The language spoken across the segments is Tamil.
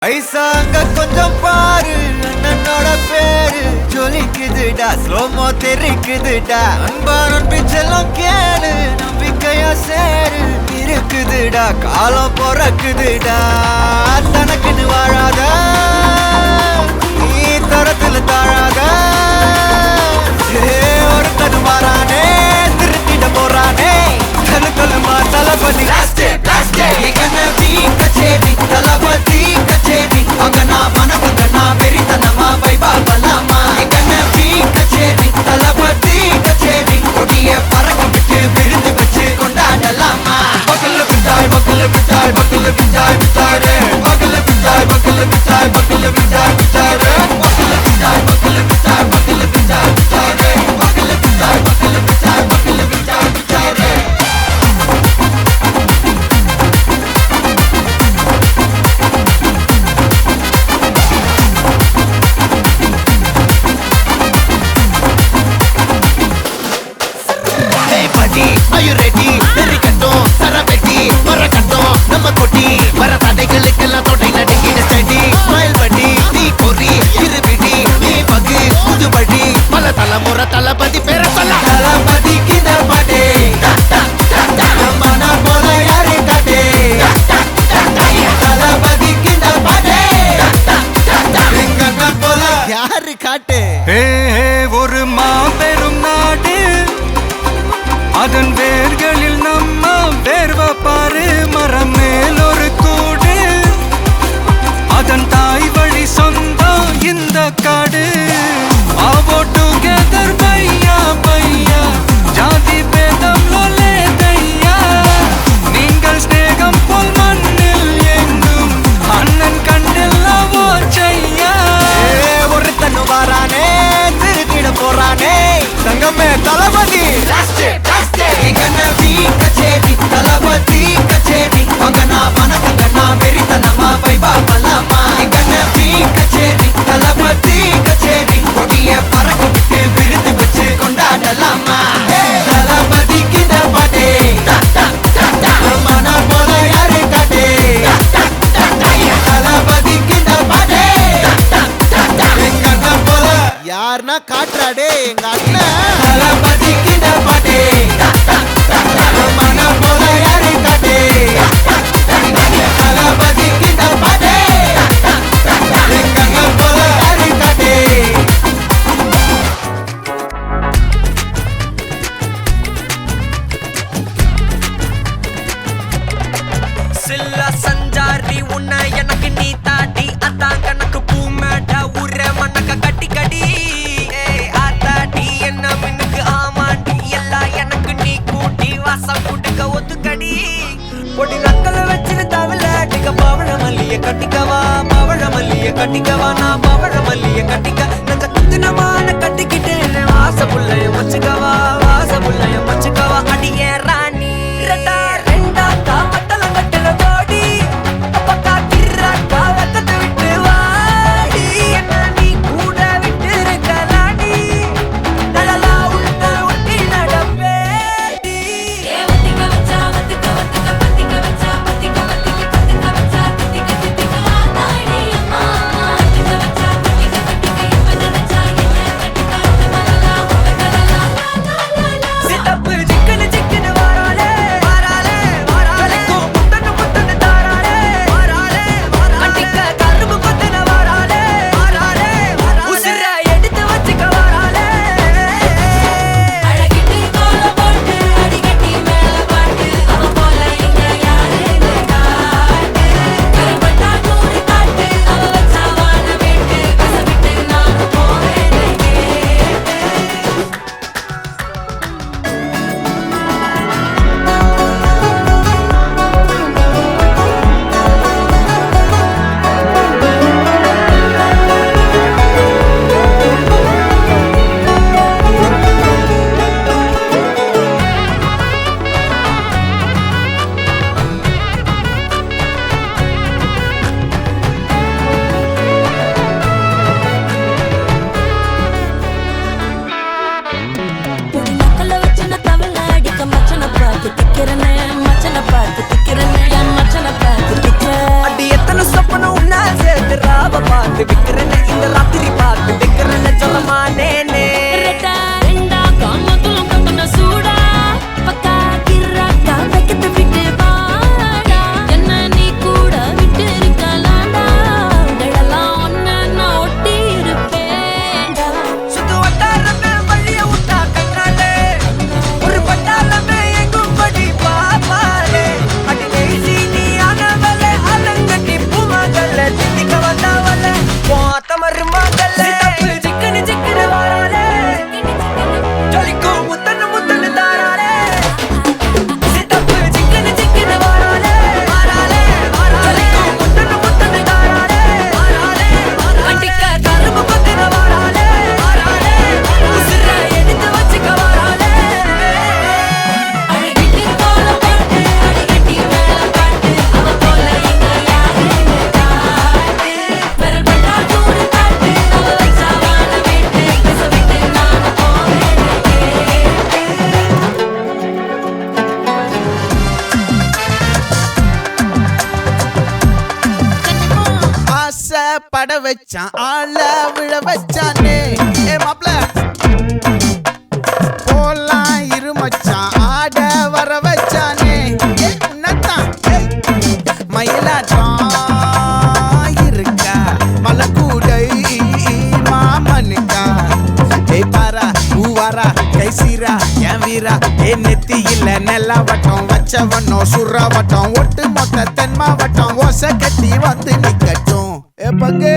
ஐசா அங்க கொஞ்சம் பாரு, அண்ணனோட பேரு ஜொலிக்குதுடா, ஸ்லோமோ தெரிக்குதுடா. அன்பான பிச்செல்லாம் கேளு, நம்பிக்கையா சேரு இருக்குதுடா, காலம் பொறக்குதுடா. தனக்குன்னு வாழாத, நீ தரத்துல தாழாத. ஒருத்தன் மாறானே, திருத்திட போறானே, கலுமா தளபதி. தளபதி கச்சேரி அங்கனா மனவங்கனா வெறித்தனமா வைபா பலாமா. எங்கன பீ கச்சேரி தளபதி கச்சேரி கொடிய பறக்க விட்டு விருந்து வச்சு கொண்டாடலாமா. பக்கல்ல விட்டாய் பக்கல்ல விட்டாய் பக்கல்ல விட்டாய் விட்டாரே, பக்கல்ல விட்டாய் பக்கல்ல விட்டாய் பக்கல்ல விட்டாய் விட்டாரே, பக்கல்ல விட்டாய் பக்கல்ல விட்டாய் பக்கல்ல விட்டாய் விட்டாரே, பக்கல்ல விட்டாய் பக்கல்ல விட்டாய் பக்கல்ல விட்டாய் விட்டாரே. Are you ready? தெரிக்கட்டும் சரவெட்டி மரக்கட்டும் நம்ம கொட்டி வர தடைகளுக்கெல்லாம் தொடை நடுங்கிட ஸ்டடி. ஸ்மைல் பண்ணி நீ பொறி இருவிடி நீ பகு புதுபடி பல தலைமுறை தளபதி பேர சொல்ல. தளபதிக்கு இந்த பாட்டே மன போல யாரு காட்டே, தளபதிக்கு இந்த பாட்டே எங்க போல யாரு காட்டு. ஒரு மாபெரும் நாடு, அதன் வேர்களில் நம்ம வேர்வ பாரு. மரம் மேல் ஒரு கூடு, அதன் தாய் வழி சொந்தம் இந்த காடு. ஆவோ டுகெதர் பையா பையா, ஜாதி பேதம் லோலே தையா. நீங்கள் ஸ்நேகம் போல் மண்ணில் எங்கும் அண்ணன் கண்டெல்லவோ செய்யா. ஒரு தன்னு வாரானே, திருத்திட போறானே, தங்கமே தளபதி. கச்சேரி தளபதி கச்சேரி அங்கனா வனக்கங்கனா வெறித்தனமா வைபா பலாமா. எங்கன பீ கச்சேரி தளபதி கச்சேரி கொடிய பறக்க விட்டு விருந்து வச்சு கொண்டாடலாமா. தளபதிக்கு இந்த பாட்டே மன போல யாரு காட்டே, தளபதிக்கு இந்த பாட்டே எங்க அண்ணன் போல யாருன்னா காட்டுறாடே எங்க அண்ணன். தளபதிக்கு இந்த பாட்டே மன போல யாரு காட்டே, தளபதிக்கு இந்த பாட்டே எங்க அண்ணன் போல யாரு காட்டே. சில்ல சஞ்சாரி உன்னை எனக்கு நீ தாட்டி, அதான் கணக்கு பூ மேட்ட உர மண்ணக்க கட்டி கடி. ஆத்தாட்டி என்ன மின்னுக்கு ஆமாண்டி, எல்லாம் எனக்கு நீ கூட்டி வாசம் கூட்டுக்க ஒத்துக்கடி. பொடி நக்கலை வச்சிரு தவில அடிக்க பவழ மல்லிய கட்டிக்கவா, பவழ மல்லிய கட்டிக்கவா, நான் பவழ மல்லிய கட்டிக்க. நஞ்ச குத்தினமான கட்டிக்கிட்டு வாச புள்ளைய வச்சுக்கவா, வாச புள்ளைய வச்சுக்கவா. அடிய ராணி ரெண்டா ரெண்டா காமத்தலம் கட்டுல போடி, அப்பக்கா கிராக்கா வெக்கத்தை விட்டு வாடி. என்ன நீ கூட விட்டு இருக்கலாடி, நலலா உள்ள ஒட்டி நடப்பேடி. வத்திக்க வச்சா வத்திக்க வத்திக்க பத்திக்க வச்சா பத்திக்க வத்திக்க பத்திக்க வச்சா தித்திக்க தித்திக்க ஆத்தாடி அம்மா. வத்திக்க வச்சா பத்திக்க பத்திக்க இப்ப நினைச்சா என்ன கட்டிக்காட்டு மலலா உனக்கலலா. பட வச்சான் ஆள விழ வச்சானே ஏ மாப்ள போலாம் இருமச்சான் ஆட வர வச்சானே ஏ உன்னதான் மயிலாட்டம் இருக்கா மலக்கூடை மாமனுக்கா ஏய் பாரா ஊவாரா கைசீரா என் வீரா ஏ நெத்தி இல்ல நெல்லா வட்டம் வச்சவனோ சுறா வட்டம் ஒட்டு மொத்த தென் மாவட்டம் ஓசை கட்டி வந்து நிக்கட்டும் ஏ பங்கே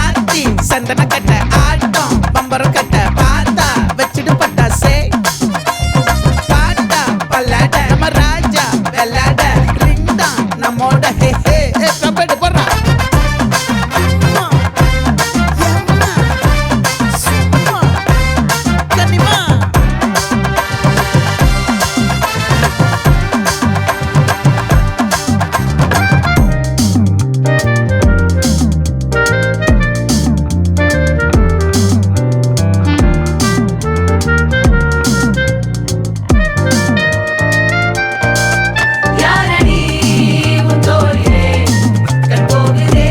ஆத்தி சந்தன கட்ட ஆட்டம் பம்பரம் கட்ட பாத்தா வச்சிடு பட்டாசே பாட்டா பல்லாட நம்ம ராஜா வெள்ளாட ரிங் தான் நம்மோட ஹே ஹே ஏ கபடி போடுறா யாரடி உன் தோளிலே கண் போகுதே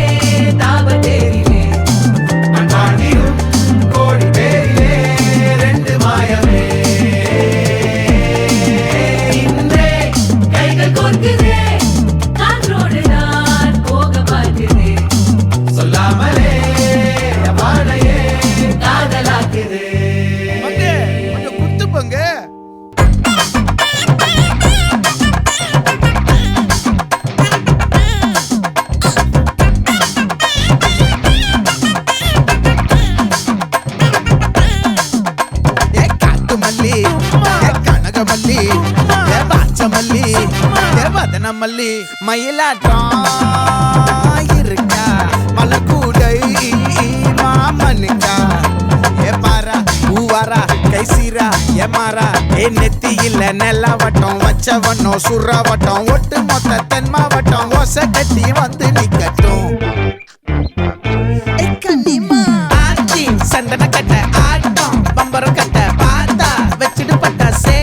தாபத்தேரிலே அன்பாண்டியும் கோடி பேரிலே ரெண்டு மாயமே இன்றே கைகள் கோர்க்குதே காற்றோடு நான் போக பார்க்குதே சொல்லாமலே வாழையே காதலாக்குதே பங்கே கொஞ்சம் குத்து பங்கே ஏ காட்டு மல்லி ஏ கனக மல்லி ஏ பாச்ச மல்லி ஏ வதன மல்லி மயிலாட்டம் இருக்கா மலக்கூடை மாமனுக்கா ஏ பாரா ஊவாரா கைசீரா ஏ மாறா ஏ நெத்தி இல்ல நெல்லா வட்டம் வச்சவனோ சுறா வட்டம் ஒட்டு மொத்த தென் மாவட்டம் ஓசை கட்டி வந்து நிக்கட்டும் ஆச்சி சந்தன கட்ட ஆட்டம் பம்பரம் கட்ட பாத்தா வச்சிடு பட்டாசே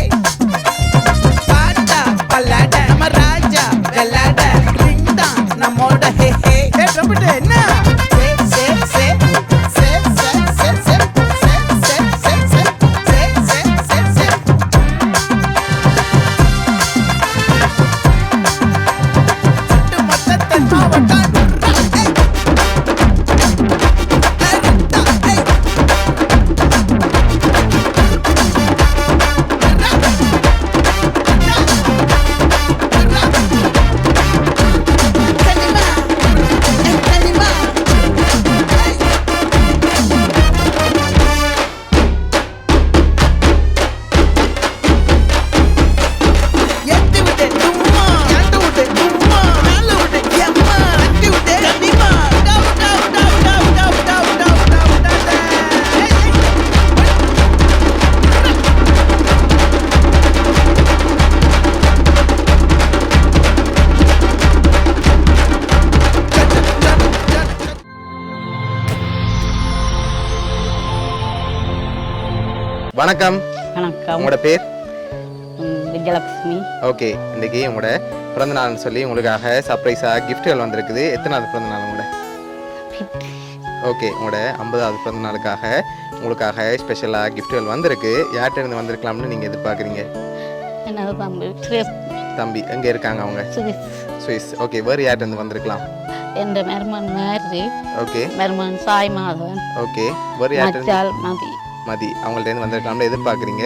பாட்டா பல்லாட நம்ம ராஜா வெள்ளாட ரிங் தான் நம்மோட ஹே ஹே ஏ ரம்பிட்டு என்ன சே சே சே சே சே சே சே சே சே சே சே சே சே சுட்டு மொத்த தென் மாவட்டம் வணக்கம், வணக்கம். உங்களோட பேர்? விஜயலட்சுமி. ஓகே, இன்னைக்கு உங்களோட பிறந்த நாள்னு சொல்லி உங்களுக்காக சர்ப்ரைஸாக கிஃப்ட்டுகள் வந்திருக்குது. எத்தனாவது பிறந்த நாள் உங்களோட? ஓகே, உங்களோட 50வது பிறந்த நாளுக்காக உங்களுக்காக ஸ்பெஷலாக கிஃப்ட்டுகள் வந்திருக்கு. யார்கிட்ட இருந்து வந்திருக்கலாம்னு நீங்கள் எதிர்பார்க்குறீங்க? என்னது தம்பி சுரேஷ் தம்பி எங்கே இருக்காங்க அவங்க? சுரேஷ். சுவிஸ். ஓகே, வேறு யார்கிட்ட இருந்து வந்திருக்கலாம்? என் மருமன் மேரி, ஓகே மருமன் சாய் மாதவன், ஓகே, வேறு யார்கிட்ட இருந்து? மச்சால் மதி. மதி அவங்கள்ட்ட வந்திருக்கலாம்னு எதிர்பார்க்குறீங்க.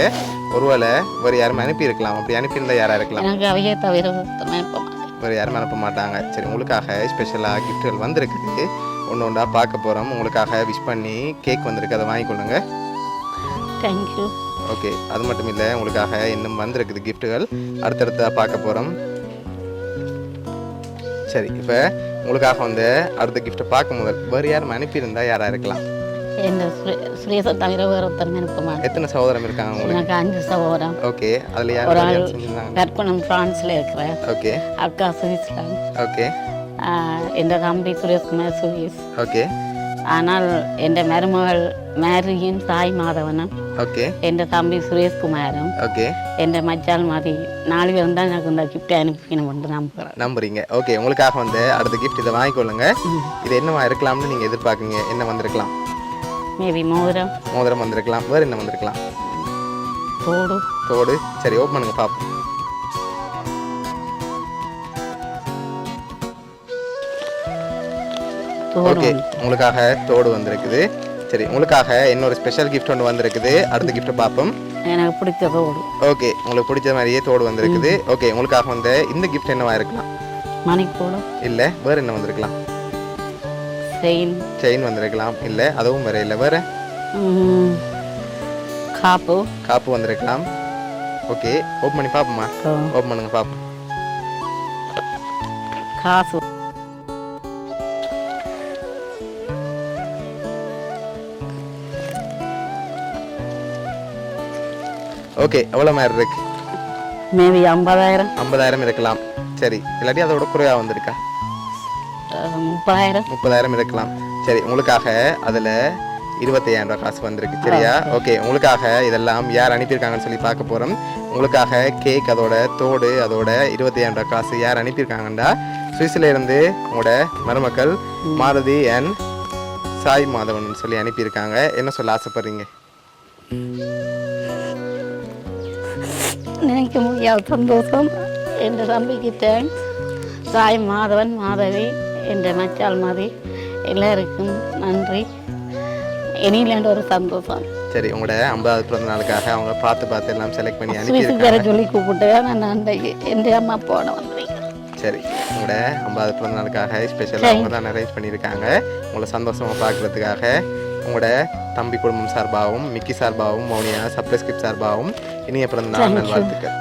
ஒருவேளை வேறு யாரும் அனுப்பியிருக்கலாம். அப்படி அனுப்பியிருந்தா யாராக இருக்கலாம்? எனக்கு அவையே தவிர ஒருத்தன் அனுப்ப மாட்டேன். வேறு யாரும் அனுப்ப மாட்டாங்க. சரி, உங்களுக்காக ஸ்பெஷலாக கிஃப்ட்டுகள் வந்திருக்குது. ஒன்று ஒன்றா பார்க்க போகிறோம். உங்களுக்காக விஷ் பண்ணி கேக் வந்திருக்கு, அதை வாங்கிக்கொள்ளுங்க. தேங்க்யூ. ஓகே, அது மட்டும் இல்லை, உங்களுக்காக இன்னும் வந்திருக்குது கிஃப்ட்டுகள். அடுத்தடுத்த பார்க்க போகிறோம். சரி, இப்போ உங்களுக்காக வந்து அடுத்த கிஃப்ட்டை பார்க்கும் முதல் வேறு யாரும் அனுப்பியிருந்தா யாராக இருக்கலாம்? என் சுரேஷை தவிர வேறு ஒருத்தன் அனுப்ப மாட்டேன். எத்தனை சகோதரம் இருக்காங்க உங்களுக்கு? எனக்கு 5 சகோதரம். ஓகே, அதில் யார் ஒரு ஆள் கல்யாணம் செஞ்சிருந்தாங்க? கற்பனம் பிரான்ஸில் இருக்கிறேன். ஓகே அக்கா சுவிஸ்லாந்து. ஓகே என் தம்பி சுரேஷ்குமார் சுவிஸ். ஓகே ஆனால் என் மருமகள் മാരിയും സായി മാധവനും ஓகே എൻ്റെ തമ്പി സുരേഷ് കുമാരും ஓகே എൻ്റെ മച്ചാൽ മതി 4 பேரும் தான் எனக்கு இந்த கிஃப்ட் அனுப்பிக்கணும் நம்புகிறேன். நம்புறீங்க. ஓகே, உங்களுக்காக வந்து அடுத்த கிஃப்ட் இதை வாங்கிக்கொள்ளுங்க. இது என்னவா இருக்கலாம்னு நீங்கள் எதிர்பார்க்குங்க? என்ன வந்திருக்கலாம்? மேபி மோதிரம், மோதிரம் வந்திருக்கலாம். வேறு என்ன வந்திருக்கலாம்? தோடு. தோடு. சரி, ஓப்பன் பண்ணுங்க பார்ப்போம். ஓகே, உங்களுக்காக தோடு வந்திருக்குது. சரி, உங்களுக்காக இன்னொரு ஸ்பெஷல் கிஃப்ட் ஒன்று வந்திருக்குது. அடுத்த கிஃப்ட்டை பார்ப்போம். எனக்கு பிடிச்ச தோடு. ஓகே, உங்களுக்கு பிடிச்ச மாதிரியே தோடு வந்திருக்குது. ஓகே, உங்களுக்காக வந்து இந்த கிஃப்ட் என்னவா இருக்கலாம்? மணிக்கூடம். இல்லை, வேறு என்ன வந்திருக்கலாம்? செயின். செயின் வந்திருக்கலாம். இல்லை, அதுவும் வேற இல்லை. வேறு காப்பு. காப்பு வந்திருக்கலாம். ஓகே, ஓப்பன் பண்ணி பார்ப்போமா? ஓப்பன் பண்ணுங்க பார்ப்போம். காசு. ஓகே, எவ்வளோ மாதிரி இருக்கு? மேபி 50,000. 50,000 இருக்கலாம். சரி, இல்லாட்டி அதோட குறைவா வந்திருக்கா? 30,000. 30,000 இருக்கலாம். சரி, உங்களுக்காக அதில் 25,000 ரூபா காசு வந்திருக்கு. சரியா? ஓகே, உங்களுக்காக இதெல்லாம் யார் அனுப்பியிருக்காங்கன்னு சொல்லி பார்க்க போகிறோம். உங்களுக்காக கேக், அதோட தோடு, அதோட 25,000 ரூபா காசு யார் அனுப்பியிருக்காங்கண்டா சுவிஸ்ல இருந்து உங்களோட மருமக்கள் மாருதி அண்ட் சாய் மாதவன் சொல்லி அனுப்பியிருக்காங்க. என்ன சொல்ல ஆசைப்படுறீங்க? நினைக்க முடியாத சந்தோஷம். என் தம்பிக்கு தேங்க்ஸ். சாய் மாதவன், மாதவி, என் மச்சால் மாதிரி எல்லாருக்கும் நன்றி. இனியிலேண்ட ஒரு சந்தோஷம். சரி, உங்களோட 50வது பிறந்த நாளுக்காக அவங்க பார்த்து எல்லாம் செலக்ட் பண்ணி சுவிஸுக்கு அனுப்பியிருக்காங்க. சொல்லி கூப்பிட்டு நான் அன்றைக்கு என் அம்மா போன வந்துருக்கேன். சரி, உங்களோட 50வது பிறந்த நாளுக்காக ஸ்பெஷலாக அவங்க தான் அரேஞ்ச் பண்ணியிருக்காங்க. உங்களை சந்தோஷமாக பார்க்குறதுக்காக உங்களோட தம்பி குடும்பம் சார்பாகவும், மிக்கி சார்பாகவும், மௌனியா சப்ளை ஸ்கிரிப்ட் சார்பாகவும் இனிய பிறந்த நாள் நல்வாழ்த்துக்கள்.